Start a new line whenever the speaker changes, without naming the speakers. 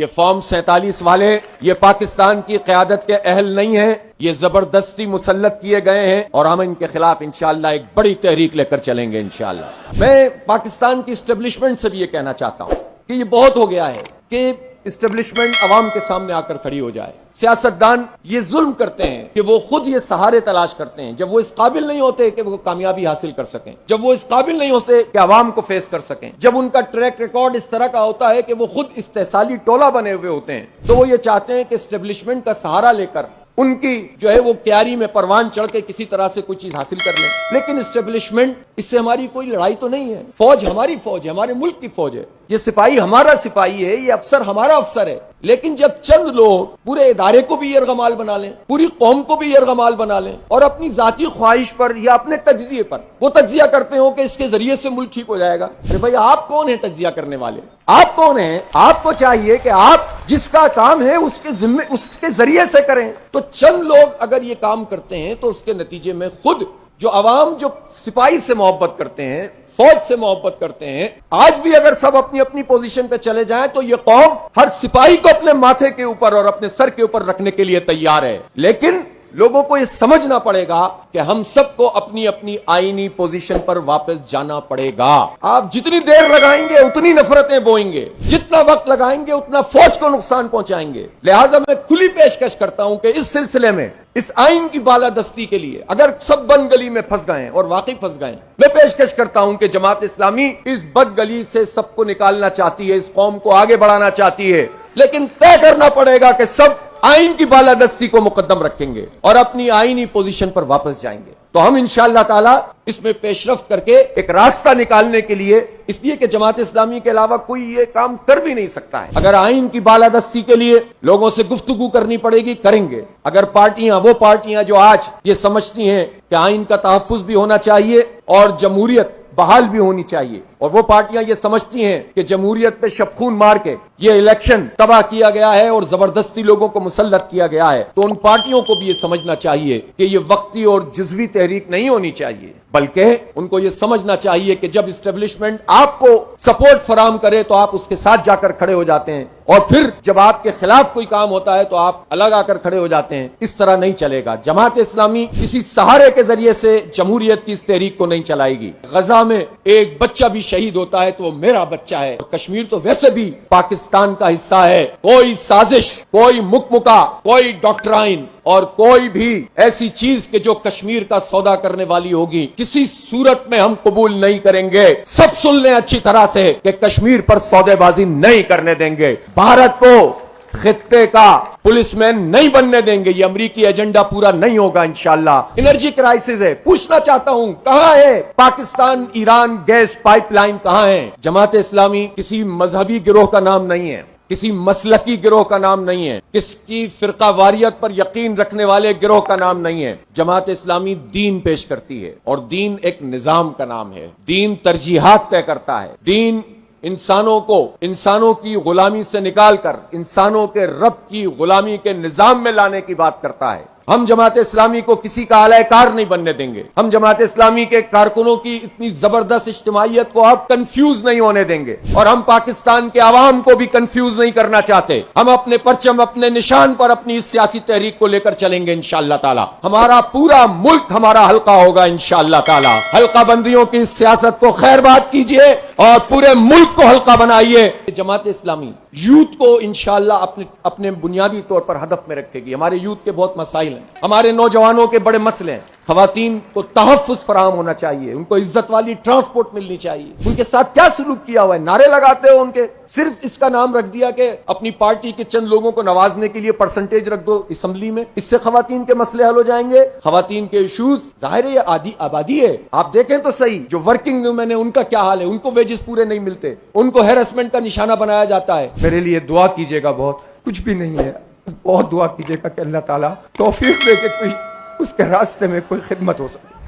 یہ فارم 47 والے یہ پاکستان کی قیادت کے اہل نہیں ہیں، یہ زبردستی مسلط کیے گئے ہیں اور ہم ان کے خلاف انشاءاللہ ایک بڑی تحریک لے کر چلیں گے انشاءاللہ۔ میں پاکستان کی اسٹیبلشمنٹ سے بھی یہ کہنا چاہتا ہوں کہ یہ بہت ہو گیا ہے کہ اسٹیبلشمنٹ عوام کے سامنے آ کر کھڑی ہو جائے۔ سیاستدان یہ ظلم کرتے ہیں کہ وہ خود یہ سہارے تلاش کرتے ہیں جب وہ اس قابل نہیں ہوتے کہ وہ کامیابی حاصل کر سکیں، جب وہ اس قابل نہیں ہوتے کہ عوام کو فیس کر سکیں، جب ان کا ٹریک ریکارڈ اس طرح کا ہوتا ہے کہ وہ خود استحصالی ٹولہ بنے ہوئے ہوتے ہیں، تو وہ یہ چاہتے ہیں کہ اسٹیبلشمنٹ کا سہارا لے کر ان کی جو ہے وہ کیاری میں پروان چڑھ کے کسی طرح سے کوئی چیز حاصل کر لیں۔ لیکن اسٹیبلشمنٹ اس سے ہماری کوئی لڑائی تو نہیں ہے، فوج ہماری فوج ہے، ہمارے ملک کی فوج ہے، یہ سپاہی ہمارا سپاہی ہے، یہ افسر ہمارا افسر ہے۔ لیکن جب چند لوگ پورے ادارے کو بھی یرغمال بنا لیں، پوری قوم کو بھی یرغمال بنا لیں اور اپنی ذاتی خواہش پر یا اپنے تجزیے پر وہ تجزیہ کرتے ہو کہ اس کے ذریعے سے ملک ٹھیک ہو جائے گا، ارے بھائی آپ کون ہیں تجزیہ کرنے والے؟ آپ کون ہیں؟ آپ کو چاہیے کہ آپ جس کا کام ہے اس کے ذریعے سے کریں۔ تو چند لوگ اگر یہ کام کرتے ہیں تو اس کے نتیجے میں خود جو عوام جو سپاہی سے محبت کرتے ہیں، فوج سے محبت کرتے ہیں، آج بھی اگر سب اپنی اپنی پوزیشن پہ چلے جائیں تو یہ قوم ہر سپاہی کو اپنے ماتھے کے اوپر اور اپنے سر کے اوپر رکھنے کے لیے تیار ہے۔ لیکن لوگوں کو یہ سمجھنا پڑے گا کہ ہم سب کو اپنی اپنی آئینی پوزیشن پر واپس جانا پڑے گا۔ آپ جتنی دیر لگائیں گے اتنی نفرتیں بوئیں گے، جتنا وقت لگائیں گے اتنا فوج کو نقصان پہنچائیں گے۔ لہٰذا میں کھلی پیشکش کرتا ہوں کہ اس سلسلے میں اس آئین کی بالادستی کے لیے اگر سب بند گلی میں پھنس گئے اور واقعی پھنس گئے، میں پیشکش کرتا ہوں کہ جماعت اسلامی اس بد گلی سے سب کو نکالنا چاہتی ہے، اس قوم کو آگے بڑھانا چاہتی ہے، لیکن طے کرنا پڑے گا کہ سب آئین کی بالادستی کو مقدم رکھیں گے اور اپنی آئینی پوزیشن پر واپس جائیں گے۔ تو ہم انشاءاللہ تعالی اس میں پیش رفت کر کے ایک راستہ نکالنے کے لیے، اس لیے کہ جماعت اسلامی کے علاوہ کوئی یہ کام کر بھی نہیں سکتا ہے، اگر آئین کی بالادستی کے لیے لوگوں سے گفتگو کرنی پڑے گی کریں گے۔ اگر وہ پارٹیاں جو آج یہ سمجھتی ہیں کہ آئین کا تحفظ بھی ہونا چاہیے اور جمہوریت بحال بھی ہونی چاہیے، اور وہ پارٹیاں یہ سمجھتی ہیں کہ جمہوریت پہ شبخون مار کے یہ الیکشن تباہ کیا گیا ہے اور زبردستی لوگوں کو مسلط کیا گیا ہے، تو ان پارٹیوں کو بھی یہ سمجھنا چاہیے کہ یہ وقتی اور جزوی تحریک نہیں ہونی چاہیے، بلکہ ان کو یہ سمجھنا چاہیے کہ جب اسٹیبلشمنٹ آپ کو سپورٹ فراہم کرے تو آپ اس کے ساتھ جا کر کھڑے ہو جاتے ہیں، اور پھر جب آپ کے خلاف کوئی کام ہوتا ہے تو آپ الگ آ کر کھڑے ہو جاتے ہیں۔ اس طرح نہیں چلے گا۔ جماعت اسلامی کسی سہارے کے ذریعے سے جمہوریت کی اس تحریک کو نہیں چلائے گی۔ غزہ میں ایک بچہ بھی شہید ہوتا ہے تو وہ میرا بچہ ہے، اور کشمیر تو ویسے بھی پاکستان کا حصہ ہے۔ کوئی سازش، کوئی مکمکا، کوئی ڈاکٹرائن اور کوئی بھی ایسی چیز کہ جو کشمیر کا سودا کرنے والی ہوگی کسی صورت میں ہم قبول نہیں کریں گے۔ سب سن لیں اچھی طرح سے کہ کشمیر پر سودے بازی نہیں کرنے دیں گے، بھارت کو خطے کا پولیس مین نہیں بننے دیں گے، یہ امریکی ایجنڈا پورا نہیں ہوگا انشاءاللہ۔ انرجی کرائسس ہے، پوچھنا چاہتا ہوں کہاں ہے Pakistan Iran gas pipeline, کہاں ہے؟ جماعت اسلامی کسی مذہبی گروہ کا نام نہیں ہے، کسی مسلکی گروہ کا نام نہیں ہے، کس کی فرقہ واریت پر یقین رکھنے والے گروہ کا نام نہیں ہے۔ جماعت اسلامی دین پیش کرتی ہے، اور دین ایک نظام کا نام ہے۔ دین ترجیحات طے کرتا ہے۔ دین انسانوں کی غلامی سے نکال کر انسانوں کے رب کی غلامی کے نظام میں لانے کی بات کرتا ہے۔ ہم جماعت اسلامی کو کسی کا اعلی کار نہیں بننے دیں گے۔ ہم جماعت اسلامی کے کارکنوں کی اتنی زبردست اجتماعیت کو آپ کنفیوز نہیں ہونے دیں گے، اور ہم پاکستان کے عوام کو بھی کنفیوز نہیں کرنا چاہتے۔ ہم اپنے پرچم، اپنے نشان پر اپنی اس سیاسی تحریک کو لے کر چلیں گے انشاءاللہ تعالی۔ ہمارا پورا ملک ہمارا حلقہ ہوگا انشاءاللہ تعالی۔ حلقہ بندیوں کی اس سیاست کو خیر بات کیجئے اور پورے ملک کو حلقہ بنائیے۔ جماعت اسلامی یوتھ کو انشاءاللہ اپنے بنیادی طور پر ہدف میں رکھے گی۔ ہمارے یوتھ کے بہت مسائل ہیں، ہمارے نوجوانوں کے بڑے مسئلے ہیں۔ خواتین کو تحفظ فراہم ہونا چاہیے، ان کو عزت والی ٹرانسپورٹ ملنی چاہیے۔ ان کے ساتھ کیا سلوک کیا ہوا ہے؟ نعرے لگاتے ہو ان کے، صرف اس کا نام رکھ دیا کہ اپنی پارٹی کے چند لوگوں کو نوازنے کے لیے پرسنٹیج رکھ دو اسمبلی میں، اس سے خواتین کے مسئلے حل ہو جائیں گے۔ خواتین کے ایشوز ظاہر ہے یہ آبادی ہے، آپ دیکھیں تو صحیح، جو ورکنگ ویمن ہیں ان کا کیا حال ہے، ان کو ویجز پورے نہیں ملتے، ان کو ہیرسمنٹ کا نشانہ بنایا جاتا ہے۔ میرے لیے دعا کیجیے گا، بہت کچھ بھی نہیں ہے، بہت دعا کیجیے گا کہ اللہ تعالیٰ توفیق دے کہ کوئی اس کے راستے میں کوئی خدمت ہو سکے۔